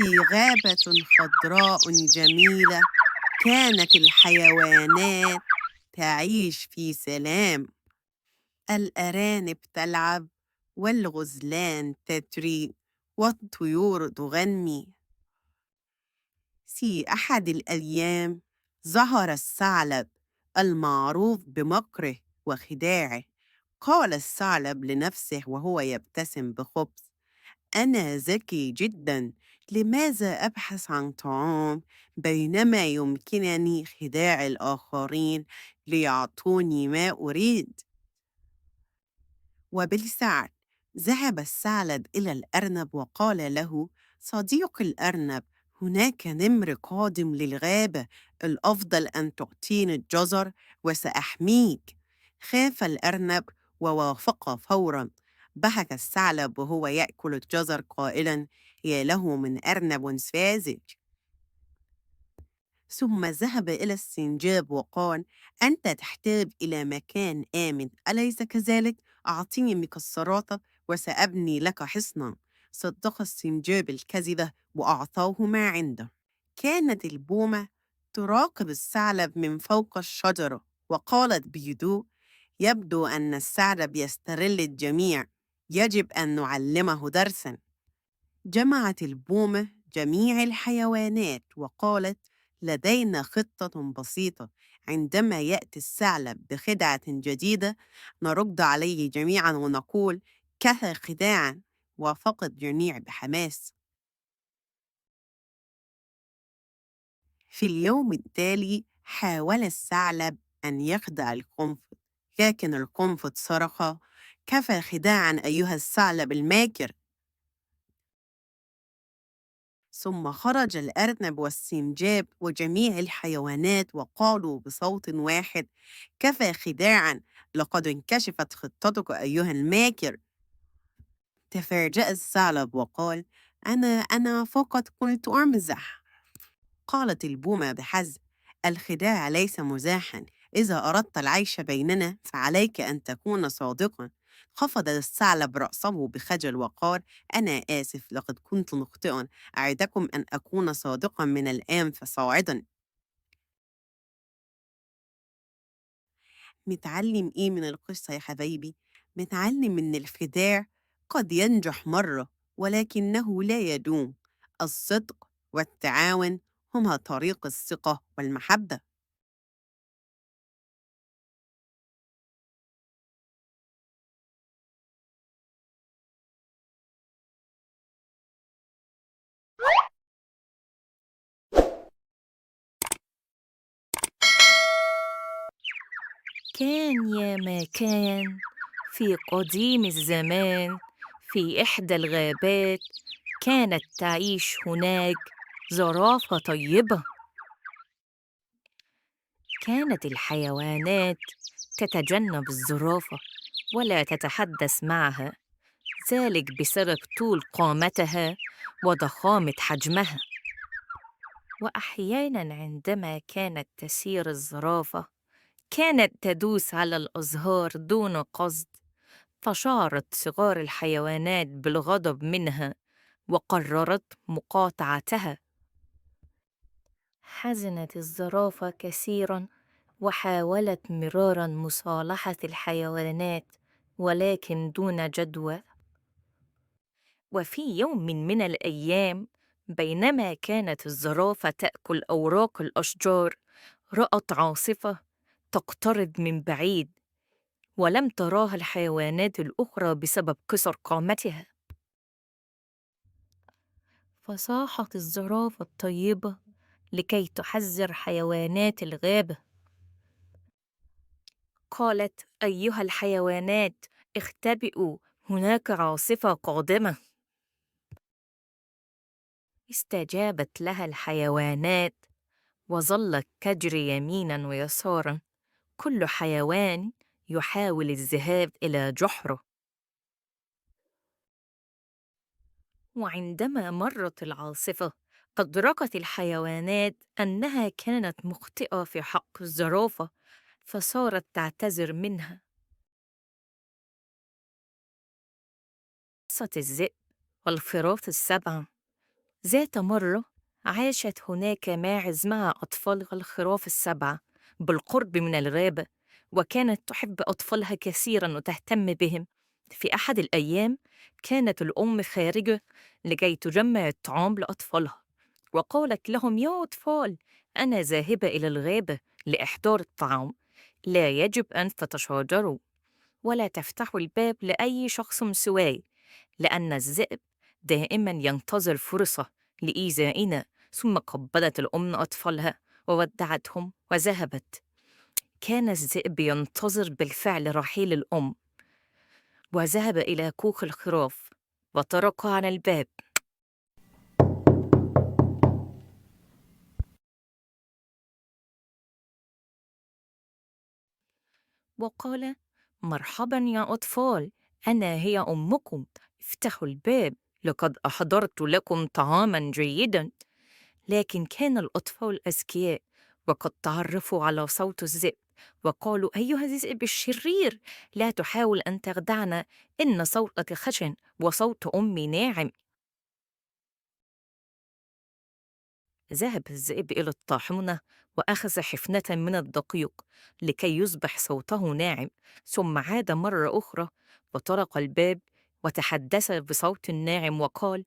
في غابة خضراء جميلة كانت الحيوانات تعيش في سلام. الأرانب تلعب والغزلان تتري والطيور تغني. في أحد الأيام ظهر الثعلب المعروف بمكره وخداعه. قال الثعلب لنفسه وهو يبتسم بخبث: أنا ذكي جدا، لماذا أبحث عن طعام بينما يمكنني خداع الآخرين ليعطوني ما أريد؟ وبالفعل ذهب الثعلب إلى الأرنب وقال له: صديق الأرنب، هناك نمر قادم للغابة، الأفضل أن تعطيني الجزر وسأحميك. خاف الأرنب ووافق فوراً. ضحك الثعلب وهو يأكل الجزر قائلاً: يا له من أرنب ساذج. ثم ذهب إلى السنجاب وقال: أنت تحتاج إلى مكان آمن، أليس كذلك؟ أعطني مكسراتك وسأبني لك حصنا. صدق السنجاب الكذبة وأعطاه ما عنده. كانت البومة تراقب الثعلب من فوق الشجرة وقالت بهدوء: يبدو أن الثعلب يستغل الجميع، يجب أن نعلمه درساً. جمعت البومة جميع الحيوانات وقالت: لدينا خطة بسيطة، عندما يأتي الثعلب بخدعة جديدة نرد عليه جميعا ونقول: كفى خداعا. وافق الجميع بحماس. في اليوم التالي حاول الثعلب أن يخدع القنفذ، لكن القنفذ صرخ: كفى خداعا أيها الثعلب الماكر. ثم خرج الأرنب والسنجاب وجميع الحيوانات وقالوا بصوت واحد: كفى خداعاً، لقد انكشفت خطتك أيها الماكر. تفاجأ الثعلب وقال: أنا فقط كنت أمزح. قالت البومة بحزم: الخداع ليس مزاحاً، إذا أردت العيش بيننا فعليك أن تكون صادقاً. خفض الثعلب رأسه بخجل وقال: أنا آسف، لقد كنت مخطئاً، أعدكم أن أكون صادقاً من الآن فصاعداً. متعلم إيه من القصة يا حبايبي؟ متعلم إن الخداع قد ينجح مرة ولكنه لا يدوم. الصدق والتعاون هما طريق الثقة والمحبة. كان يا ما كان في قديم الزمان، في إحدى الغابات كانت تعيش هناك زرافة طيبة. كانت الحيوانات تتجنب الزرافة ولا تتحدث معها، ذلك بسبب طول قامتها وضخامة حجمها. وأحياناً عندما كانت تسير الزرافة كانت تدوس على الأزهار دون قصد، فشعرت صغار الحيوانات بالغضب منها وقررت مقاطعتها. حزنت الزرافة كثيراً وحاولت مراراً مصالحة الحيوانات، ولكن دون جدوى. وفي يوم من الأيام، بينما كانت الزرافة تأكل أوراق الأشجار، رأت عاصفة تقترب من بعيد، ولم تراها الحيوانات الأخرى بسبب قصر قامتها. فصاحت الزرافة الطيبة لكي تحذر حيوانات الغابة. قالت: أيها الحيوانات، اختبئوا، هناك عاصفة قادمة. استجابت لها الحيوانات وظلت تجري يمينا ويسارا، كل حيوان يحاول الذهاب إلى جحره. وعندما مرت العاصفة أدركت الحيوانات أنها كانت مخطئة في حق الزرافة، فصارت تعتذر منها. قصة الذئب والفراط السبعة. ذات مرة عاشت هناك ماعز مع أطفالها الخراف السبعة بالقرب من الغابة، وكانت تحب أطفالها كثيرا وتهتم بهم. في أحد الأيام كانت الأم خارجة لكي تجمع الطعام لأطفالها، وقالت لهم: يا أطفال، أنا ذاهبة إلى الغابة لإحضار الطعام، لا يجب أن تتشاجروا ولا تفتحوا الباب لأي شخص سواي، لأن الذئب دائما ينتظر فرصة لإيذائنا. ثم قبلت الأم أطفالها وودعتهم وذهبت. كان الذئب ينتظر بالفعل رحيل الأم، وذهب إلى كوخ الخراف وطرق على الباب. وقال: مرحبا يا أطفال، أنا هي أمكم، افتحوا الباب، لقد أحضرت لكم طعاما جيدا. لكن كان الأطفال أذكياء، وقد تعرفوا على صوت الذئب وقالوا: أيها الذئب الشرير، لا تحاول أن تخدعنا، إن صوتك خشن وصوت أمي ناعم. ذهب الذئب إلى الطاحونة وأخذ حفنة من الدقيق لكي يصبح صوته ناعم، ثم عاد مرة أخرى وطرق الباب وتحدث بصوت ناعم وقال: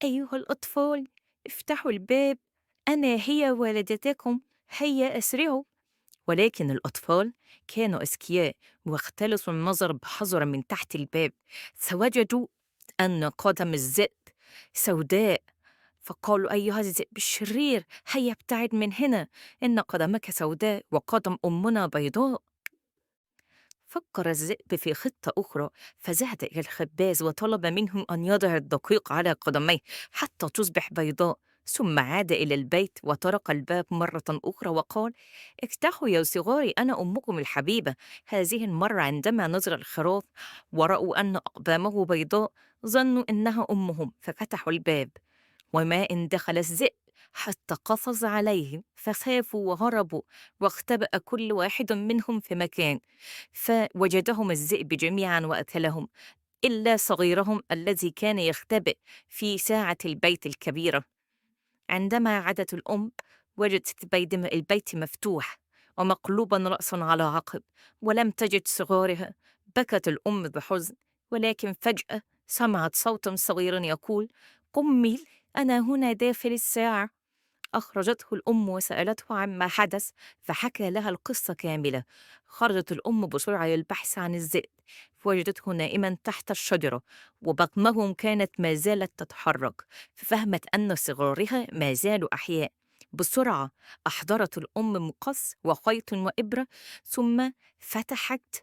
أيها الأطفال، افتحوا الباب، أنا هي والدتكم، هيا أسرعوا. ولكن الأطفال كانوا أذكياء واختلسوا النظر بحذر من تحت الباب، فوجدوا أن قدم الذئب سوداء. فقالوا: أيها الذئب الشرير، هيا ابتعد من هنا، إن قدمك سوداء وقدم أمنا بيضاء. فكر الذئب في خطة أخرى، فذهب إلى الخباز وطلب منه أن يضع الدقيق على قدميه حتى تصبح بيضاء. ثم عاد إلى البيت وطرق الباب مرة أخرى وقال: افتحوا يا صغاري، أنا أمكم الحبيبة. هذه المرة عندما نظر الخراف ورأوا أن أقدامه بيضاء ظنوا إنها أمهم، ففتحوا الباب. وما إن دخل الذئب حتى قفز عليهم، فخافوا وهربوا، واختبأ كل واحد منهم في مكان، فوجدهم الذئب جميعا وأكلهم، إلا صغيرهم الذي كان يختبئ في ساعة البيت الكبيرة. عندما عادت الأم وجدت البيت مفتوح ومقلوبا رأسا على عقب، ولم تجد صغارها. بكت الأم بحزن، ولكن فجأة سمعت صوتا صغيرا يقول: أمي، أنا هنا داخل الساعة. أخرجته الأم وسألته عما حدث، فحكى لها القصة كاملة. خرجت الأم بسرعة للبحث عن الذئب، فوجدته نائما تحت الشجرة، وبطنه كانت ما زالت تتحرك، ففهمت أن صغارها ما زالوا أحياء. بسرعة أحضرت الأم مقص وخيط وإبرة، ثم فتحت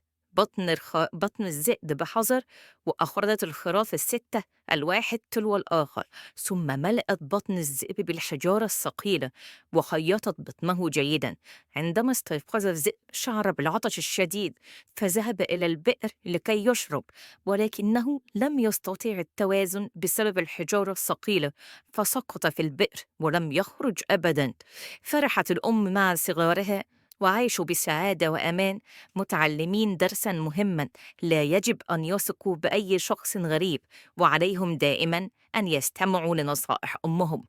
بطن الذئب بحذر، وأخرجت الخراف الستة الواحد تلو الآخر، ثم ملأت بطن الذئب بالحجارة الثقيلة وخيطت بطنه جيدا. عندما استيقظ الذئب شعر بالعطش الشديد، فذهب إلى البئر لكي يشرب، ولكنه لم يستطيع التوازن بسبب الحجارة الثقيلة، فسقط في البئر ولم يخرج أبدا. فرحت الأم مع صغارها وعاشوا بسعادة وأمان، متعلمين درسا مهما: لا يجب أن يثقوا بأي شخص غريب، وعليهم دائما أن يستمعوا لنصائح أمهم.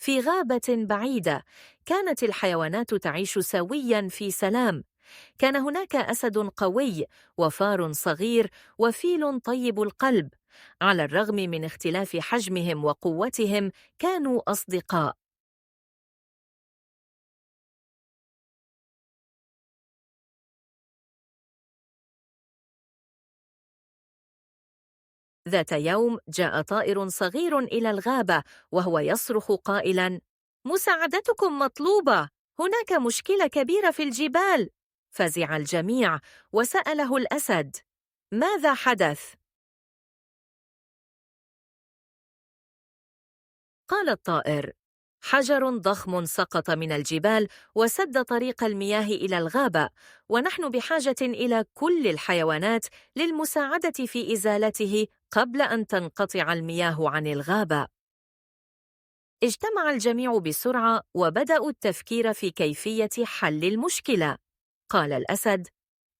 في غابة بعيدة كانت الحيوانات تعيش سوياً في سلام. كان هناك أسد قوي، وفار صغير، وفيل طيب القلب. على الرغم من اختلاف حجمهم وقوتهم، كانوا أصدقاء. ذات يوم جاء طائر صغير إلى الغابة وهو يصرخ قائلاً: مساعدتكم مطلوبة، هناك مشكلة كبيرة في الجبال. فزع الجميع وسأله الأسد: ماذا حدث؟ قال الطائر: حجر ضخم سقط من الجبال وسد طريق المياه إلى الغابة، ونحن بحاجة إلى كل الحيوانات للمساعدة في إزالته قبل أن تنقطع المياه عن الغابة. اجتمع الجميع بسرعة وبدأوا التفكير في كيفية حل المشكلة. قال الأسد: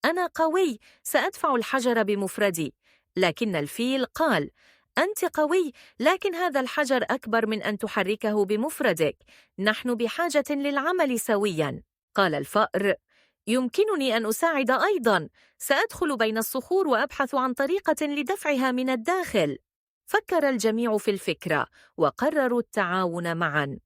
أنا قوي، سأدفع الحجر بمفردي. لكن الفيل قال: أنت قوي، لكن هذا الحجر أكبر من أن تحركه بمفردك. نحن بحاجة للعمل سوياً. قال الفأر: يمكنني أن أساعد أيضاً، سأدخل بين الصخور وأبحث عن طريقة لدفعها من الداخل. فكر الجميع في الفكرة وقرروا التعاون معاً.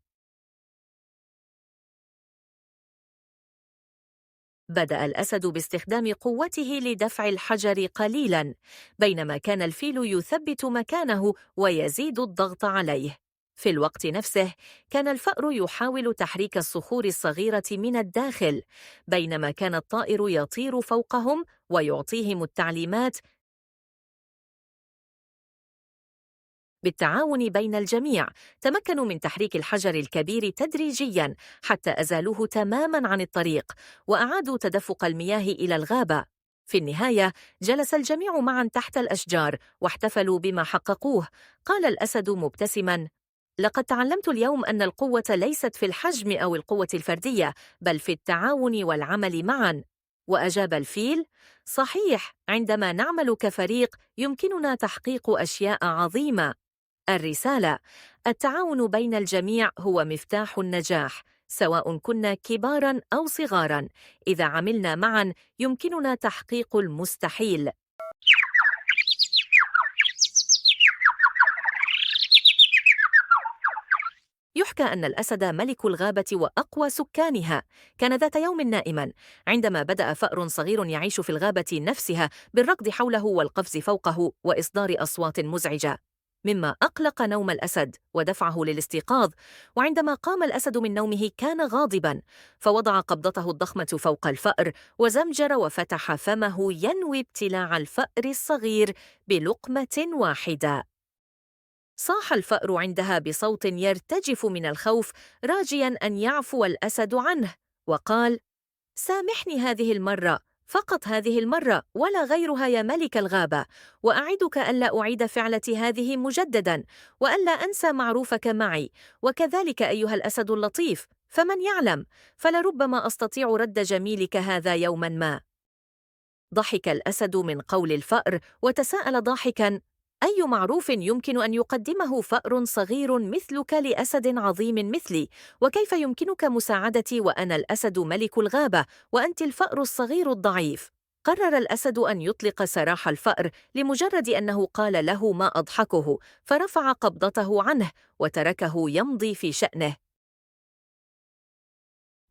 بدأ الأسد باستخدام قوته لدفع الحجر قليلاً، بينما كان الفيل يثبت مكانه ويزيد الضغط عليه. في الوقت نفسه كان الفأر يحاول تحريك الصخور الصغيرة من الداخل، بينما كان الطائر يطير فوقهم ويعطيهم التعليمات. بالتعاون بين الجميع تمكنوا من تحريك الحجر الكبير تدريجياً حتى أزالوه تماماً عن الطريق وأعادوا تدفق المياه إلى الغابة. في النهاية جلس الجميع معاً تحت الأشجار واحتفلوا بما حققوه. قال الأسد مبتسماً: لقد تعلمت اليوم أن القوة ليست في الحجم أو القوة الفردية، بل في التعاون والعمل معاً. وأجاب الفيل: صحيح، عندما نعمل كفريق يمكننا تحقيق أشياء عظيمة. الرسالة: التعاون بين الجميع هو مفتاح النجاح، سواء كنا كباراً أو صغاراً. إذا عملنا معاً يمكننا تحقيق المستحيل. يحكى أن الأسد ملك الغابة وأقوى سكانها. كان ذات يوم نائماً عندما بدأ فأر صغير يعيش في الغابة نفسها بالركض حوله والقفز فوقه وإصدار أصوات مزعجة، مما أقلق نوم الأسد ودفعه للاستيقاظ. وعندما قام الأسد من نومه كان غاضباً، فوضع قبضته الضخمة فوق الفأر وزمجر وفتح فمه ينوي ابتلاع الفأر الصغير بلقمة واحدة. صاح الفأر عندها بصوت يرتجف من الخوف، راجياً أن يعفو الأسد عنه، وقال: سامحني هذه المرة، فقط هذه المرة ولا غيرها يا ملك الغابة، وأعدك ألا أعيد فعلتي هذه مجدداً، وألا أنسى معروفك معي، وكذلك أيها الأسد اللطيف، فمن يعلم، فلربما أستطيع رد جميلك هذا يوماً ما. ضحك الأسد من قول الفأر وتساءل ضاحكاً: أي معروف يمكن أن يقدمه فأر صغير مثلك لأسد عظيم مثلي؟ وكيف يمكنك مساعدتي وأنا الأسد ملك الغابة وأنت الفأر الصغير الضعيف؟ قرر الأسد أن يطلق سراح الفأر لمجرد أنه قال له ما أضحكه، فرفع قبضته عنه وتركه يمضي في شأنه.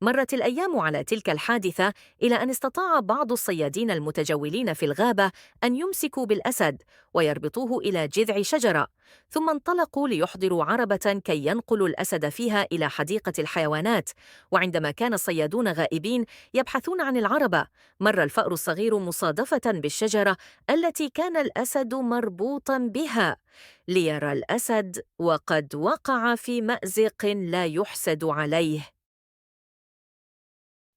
مرت الأيام على تلك الحادثة إلى أن استطاع بعض الصيادين المتجولين في الغابة أن يمسكوا بالأسد ويربطوه إلى جذع شجرة، ثم انطلقوا ليحضروا عربة كي ينقلوا الأسد فيها إلى حديقة الحيوانات. وعندما كان الصيادون غائبين يبحثون عن العربة، مر الفأر الصغير مصادفة بالشجرة التي كان الأسد مربوطاً بها، ليرى الأسد وقد وقع في مأزق لا يحسد عليه.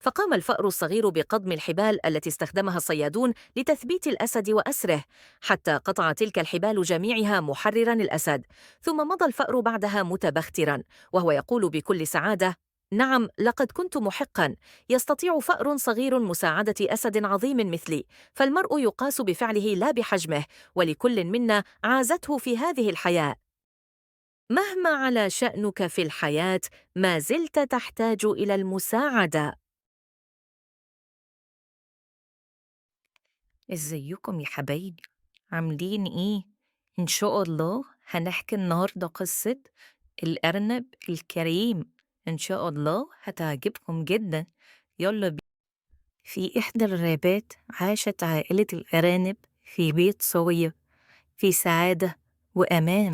فقام الفأر الصغير بقضم الحبال التي استخدمها الصيادون لتثبيت الأسد وأسره، حتى قطع تلك الحبال جميعها محرراً الأسد. ثم مضى الفأر بعدها متبختراً وهو يقول بكل سعادة: نعم، لقد كنت محقاً. يستطيع فأر صغير مساعدة أسد عظيم مثلي، فالمرء يقاس بفعله لا بحجمه، ولكل منا عازته في هذه الحياة. مهما على شأنك في الحياة ما زلت تحتاج إلى المساعدة. ازيكم يا حبايبي؟ عاملين ايه؟ ان شاء الله هنحكي النهارده قصة الأرنب الكريم. ان شاء الله هتعجبكم جدا. يلا بينا. في إحدى الغابات عاشت عائلة الأرانب في بيت سوية في سعادة وأمان.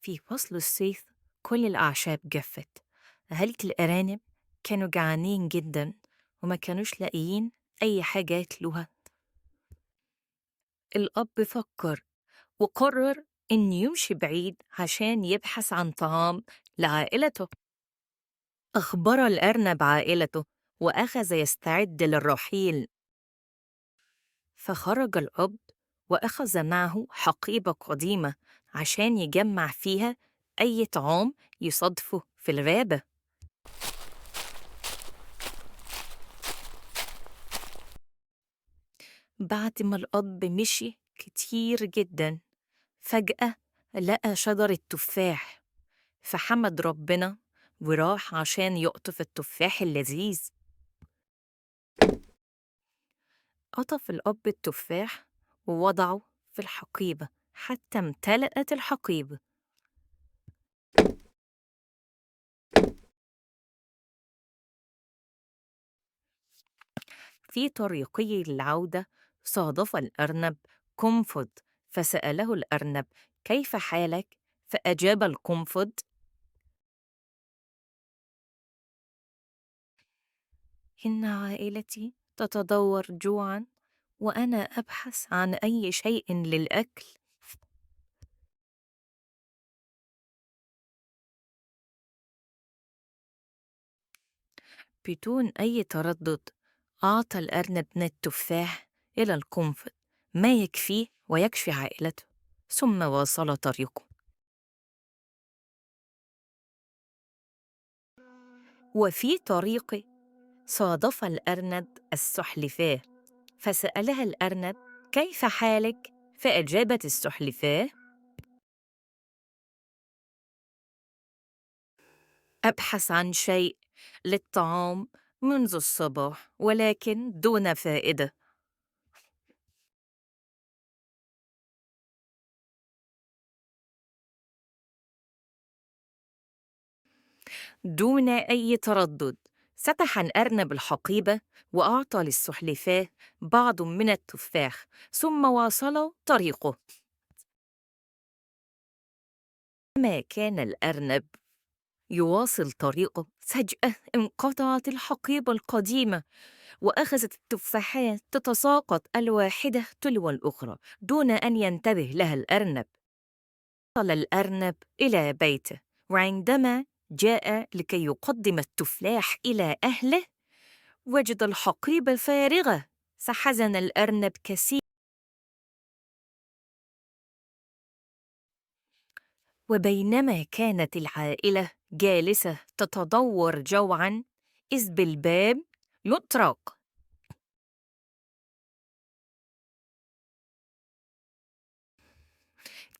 في فصل الصيف كل الأعشاب جفت. عائلة الأرانب كانوا جعانين جدا وما كانوش لاقيين أي حاجة ياكلوها. الأب فكر وقرر إنه يمشي بعيد عشان يبحث عن طعام لعائلته. أخبر الأرنب عائلته وأخذ يستعد للرحيل. فخرج الأب وأخذ معه حقيبة قديمة عشان يجمع فيها أي طعام يصادفه في الغابة. بعد ما الأب مشي كتير جدا، فجأة لقى شجرة تفاح، فحمد ربنا وراح عشان يقطف التفاح اللذيذ. قطف الأب التفاح ووضعه في الحقيبة حتى امتلأت الحقيبة. في طريقه للعودة صادف الأرنب قنفذ، فسأله الأرنب: كيف حالك؟ فأجاب القنفذ: إن عائلتي تتضور جوعا وأنا أبحث عن أي شيء للأكل. بدون أي تردد أعطى الأرنب من التفاح إلى القنفذ ما يكفيه ويكفي عائلته، ثم واصل طريقه. وفي طريقه صادف الأرنب السلحفاة، فسألها الأرنب: كيف حالك؟ فأجابت السلحفاة: أبحث عن شيء للطعام منذ الصباح ولكن دون فائدة. دون أي تردد فتح الأرنب الحقيبة وأعطى للسلحفاة بعض من التفاح، ثم واصل طريقه. ما كان الأرنب يواصل طريقه، فجأة انقطعت الحقيبة القديمة وأخذت التفاحات تتساقط الواحدة تلو الأخرى دون أن ينتبه لها الأرنب. وصل الأرنب إلى بيته، وعندما جاء لكي يقدم التفاح إلى أهله وجد الحقيبة فارغة، فحزن الأرنب كثيرا. وبينما كانت العائلة جالسة تتضور جوعاً إذ بالباب يطرق.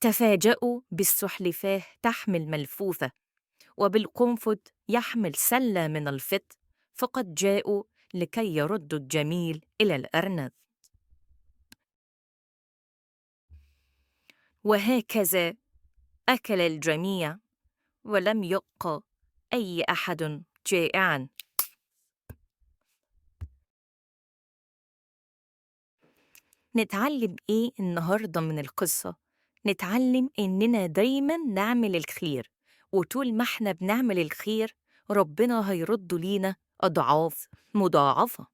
تفاجأوا بالسلحفاة تحمل ملفوفة وبالقنفذ يحمل سلة من الفطر، فقد جاءوا لكي يردوا الجميل إلى الأرنب. وهكذا أكل الجميع ولم يبق أي أحد جائعاً. نتعلم إيه النهاردة من القصة؟ نتعلم إننا دايماً نعمل الخير، وطول ما إحنا بنعمل الخير ربنا هيرد لينا أضعاف مضاعفة.